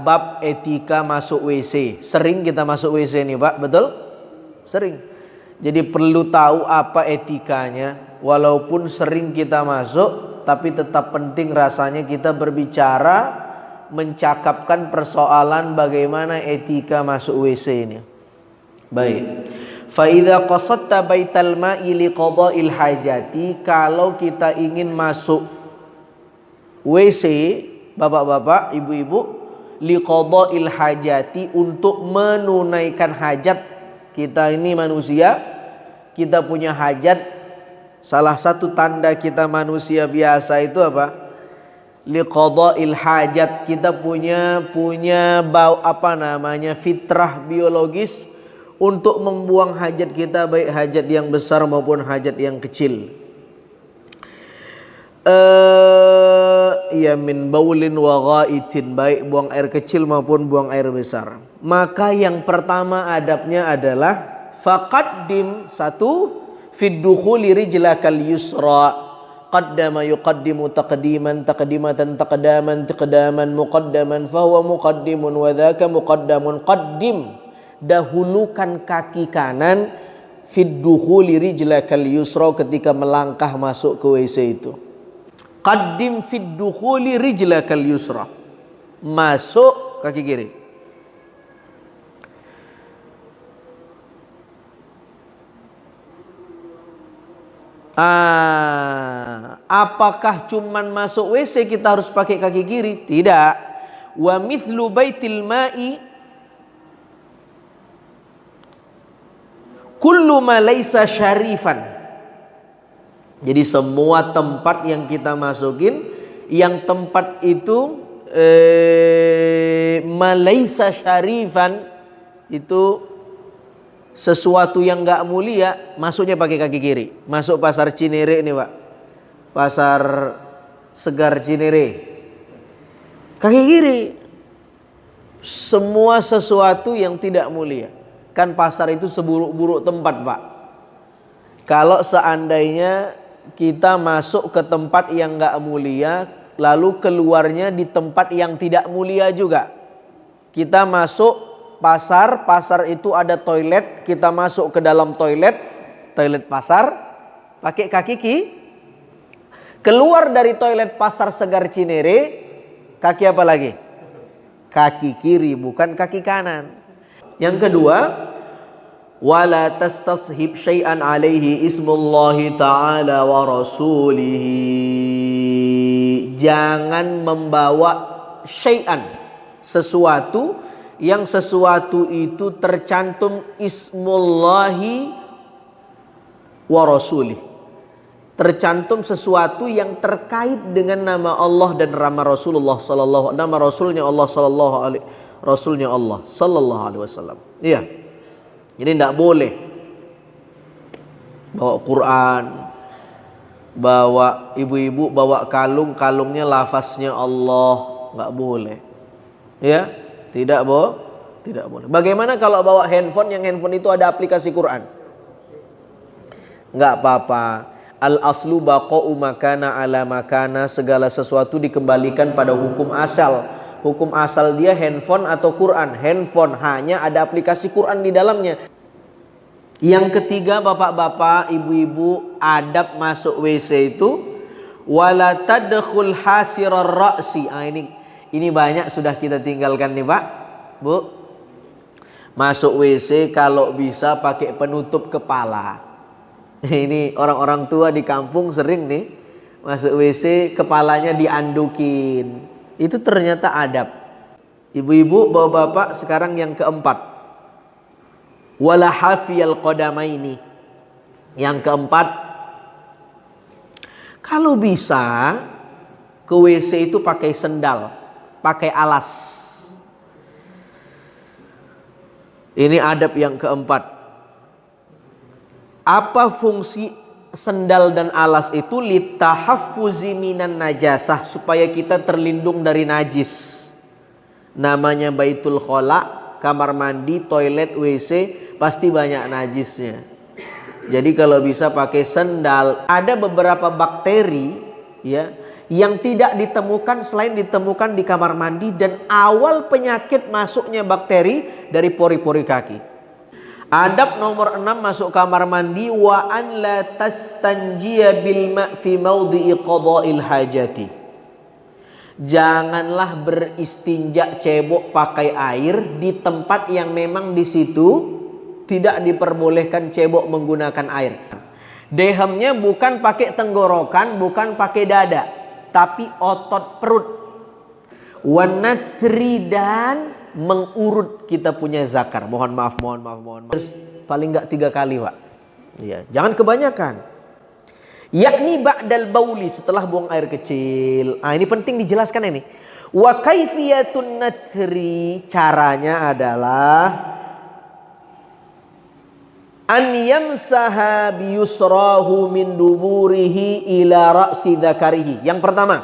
bab etika masuk WC. Sering kita masuk WC nih Pak, betul? Sering. Jadi perlu tahu apa etikanya. Walaupun sering kita masuk, tapi tetap penting rasanya kita berbicara, mencakapkan persoalan bagaimana etika masuk WC ini. Baik. Fa idza qasadta baital ma'i liqada'il hajati, kalau kita ingin masuk WC, bapak-bapak, ibu-ibu, liqada'il hajati, untuk menunaikan hajat. Kita ini manusia, kita punya hajat. Salah satu tanda kita manusia biasa itu apa? Liqada'il hajat. Kita punya fitrah biologis untuk membuang hajat kita, baik hajat yang besar maupun hajat yang kecil. Ya min baulin wa ghaitin, baik buang air kecil maupun buang air besar. Maka yang pertama adabnya adalah faqaddim, satu, fid dukhuli rijlakal yusra, qaddama yuqaddimu taqdiman, taqdimatan taqdaman, tiqdaman muqaddaman, fahuwa muqaddimun wa dzaka muqaddamun. Qaddim, dahulukan kaki kanan, fid dukhuli rijlakal yusra, ketika melangkah masuk ke WC itu. Qaddim fid dukhuli rijlakal yusra, masuk kaki kiri. Apakah cuman masuk WC kita harus pakai kaki kiri? Tidak. Wa mithlu baitil ma'i kullu ma laisa syarifan. Jadi semua tempat yang kita masukin, yang tempat itu malaisa syarifan, itu sesuatu yang enggak mulia, masuknya pakai kaki kiri. Masuk pasar Cinere ini Pak, pasar Segar Cinere, kaki kiri. Semua sesuatu yang tidak mulia. Kan pasar itu seburuk-buruk tempat Pak. Kalau seandainya kita masuk ke tempat yang enggak mulia, lalu keluarnya di tempat yang tidak mulia juga. Kita masuk pasar, pasar itu ada toilet, kita masuk ke dalam toilet pasar, pakai kaki kiri. Keluar dari toilet pasar Segar Cinere, kaki apa lagi? Kaki kiri, bukan kaki kanan. Yang kedua, wala tastashib syai'an alaihi ismullahi ta'ala wa rasulihi. Jangan membawa syai'an, sesuatu yang sesuatu itu tercantum ismullahi wa rasulih, tercantum sesuatu yang terkait dengan nama Allah dan nama Rasulullah sallallahu, nama Rasulnya Allah sallallahu alaihi, Rasulnya Allah sallallahu alaihi wasallam. Iya. Jadi tidak boleh bawa Quran, bawa ibu-ibu bawa kalung, kalungnya lafaznya Allah, nggak boleh. Ya, tidak boleh. Bagaimana kalau bawa handphone, yang handphone itu ada aplikasi Quran? Nggak apa-apa. Al aslu baqa'u makana ala makana, segala sesuatu dikembalikan pada hukum asal. Hukum asal dia handphone atau Quran. Handphone hanya ada aplikasi Quran di dalamnya. Yang ketiga, bapak-bapak, ibu-ibu, adab masuk WC itu wala tadkhul hasirar ra'si. Ini banyak sudah kita tinggalkan nih Pak, Bu. Masuk WC kalau bisa pakai penutup kepala. Ini orang-orang tua di kampung sering nih masuk WC kepalanya diandukin. Itu ternyata adab. Ibu-ibu, bapak-bapak, sekarang yang keempat, wala hafiyal qadamaini. Yang keempat, kalau bisa ke WC itu pakai sendal, pakai alas. Ini adab yang keempat. Apa fungsi sendal dan alas itu? Litahaffuzi minan najasah, supaya kita terlindung dari najis. Namanya baitul khala, kamar mandi, toilet, WC, pasti banyak najisnya. Jadi kalau bisa pakai sendal. Ada beberapa bakteri ya yang tidak ditemukan selain ditemukan di kamar mandi, dan awal penyakit masuknya bakteri dari pori-pori kaki. Adab nomor 6 masuk kamar mandi, wa an la tastanjiya bil ma' fi maudhi'i qada'il hajati. Janganlah beristinja cebok pakai air di tempat yang memang di situ tidak diperbolehkan cebok menggunakan air. Dehemnya bukan pakai tenggorokan, bukan pakai dada, tapi otot perut. Wanatri, dan mengurut kita punya zakar. Mohon maaf. Paling enggak 3 kali, Pak. Iya, jangan kebanyakan. Yakni ba'dal bauli, setelah buang air kecil. Ini penting dijelaskan ini. Wa kaifiyatun natri, caranya adalah an yamsaha biyusrahu min duburihi ila ra'si dzakarihi. Yang pertama,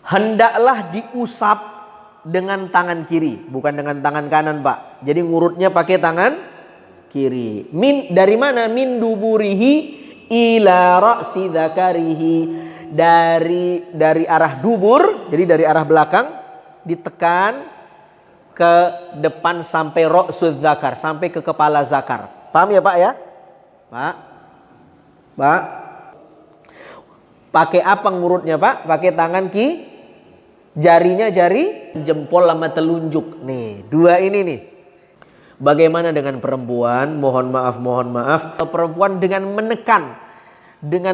hendaklah diusap dengan tangan kiri, bukan dengan tangan kanan, Pak. Jadi ngurutnya pakai tangan kiri. Dari mana? Min duburihi ila ra'si dzakarihi, dari arah dubur, jadi dari arah belakang ditekan ke depan sampai ra'sudz zakar, sampai ke kepala zakar. Paham ya, Pak ya? Pak. Pakai apa ngurutnya, Pak? Pakai tangan jarinya jari jempol sama telunjuk. Nih, 2 ini nih. Bagaimana dengan perempuan? Mohon maaf. Perempuan dengan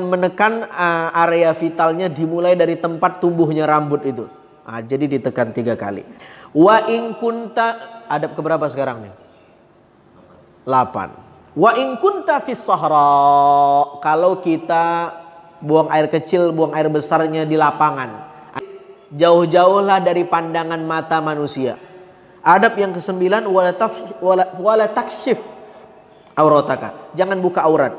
menekan area vitalnya dimulai dari tempat tumbuhnya rambut itu. Jadi ditekan 3 kali. Wa in kunta, adab keberapa sekarang nih? 8. Wa in kunta fis sahra, kalau kita buang air kecil, buang air besarnya di lapangan, jauh-jauhlah dari pandangan mata manusia. Adab yang ke-9, wala takshif aurataka, jangan buka aurat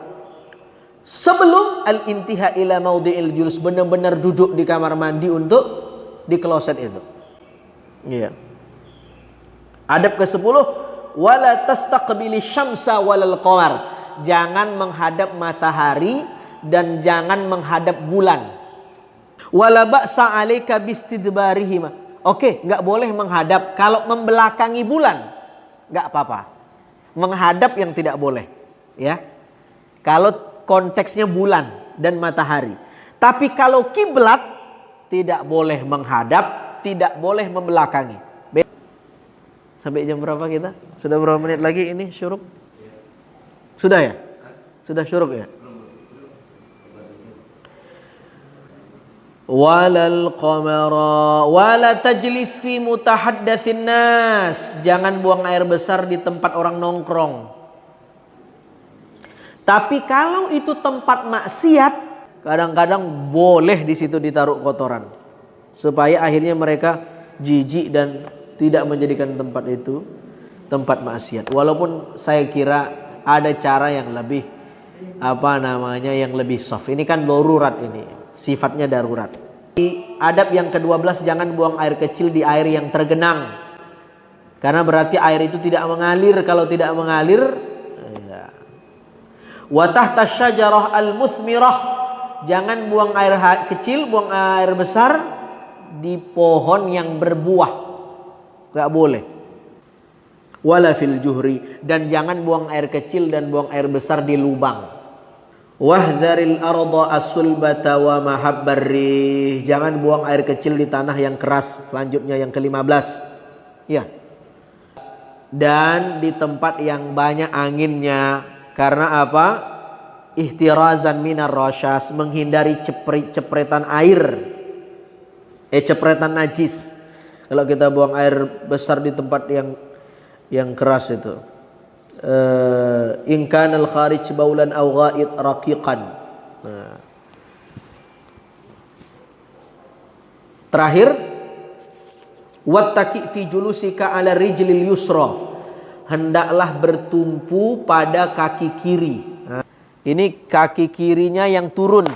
sebelum al-intiha ila maudhi'il julus, benar-benar duduk di kamar mandi untuk di kloset itu. Iya. Adab ke-10, wala tastaqbili syamsa walal qamar, jangan menghadap matahari dan jangan menghadap bulan. Wala ba'sa 'alaika bistidbarihima. Oke, enggak boleh menghadap, kalau membelakangi bulan enggak apa-apa. Menghadap yang tidak boleh, ya. Kalau konteksnya bulan dan matahari. Tapi kalau kiblat tidak boleh menghadap, tidak boleh membelakangi. Sampai jam berapa kita? Sudah berapa menit lagi ini syuruk? Sudah ya? Sudah syuruk ya? Walal qamara wala tajlis fi mutahaddatsin nas, jangan buang air besar di tempat orang nongkrong. Tapi kalau itu tempat maksiat, kadang-kadang boleh di situ ditaruh kotoran, supaya akhirnya mereka jijik dan tidak menjadikan tempat itu tempat maksiat. Walaupun saya kira ada cara yang lebih yang lebih soft. Ini kan darurat, ini sifatnya darurat. Adab yang ke-12, jangan buang air kecil di air yang tergenang, karena berarti air itu tidak mengalir. Kalau tidak mengalir, ya. Wa tahta syajarah al-muthmirah, jangan buang air kecil, buang air besar di pohon yang berbuah. Gak boleh. Wala fil juhri, dan jangan buang air kecil dan buang air besar di lubang. Wahdharil arda as-sulbata wa mahabbarrih, jangan buang air kecil di tanah yang keras. Selanjutnya yang ke-15, ya. Dan di tempat yang banyak anginnya. Karena apa? Ihtirazan minar rasyas, menghindari cepretan air, cepretan najis. Kalau kita buang air besar di tempat yang keras itu, in kana al-kharij baulan aw gha'id raqiqan. Terakhir, wattaqi fi julusika ala rijlil yusra, hendaklah bertumpu pada kaki kiri. Ini kaki kirinya yang turun.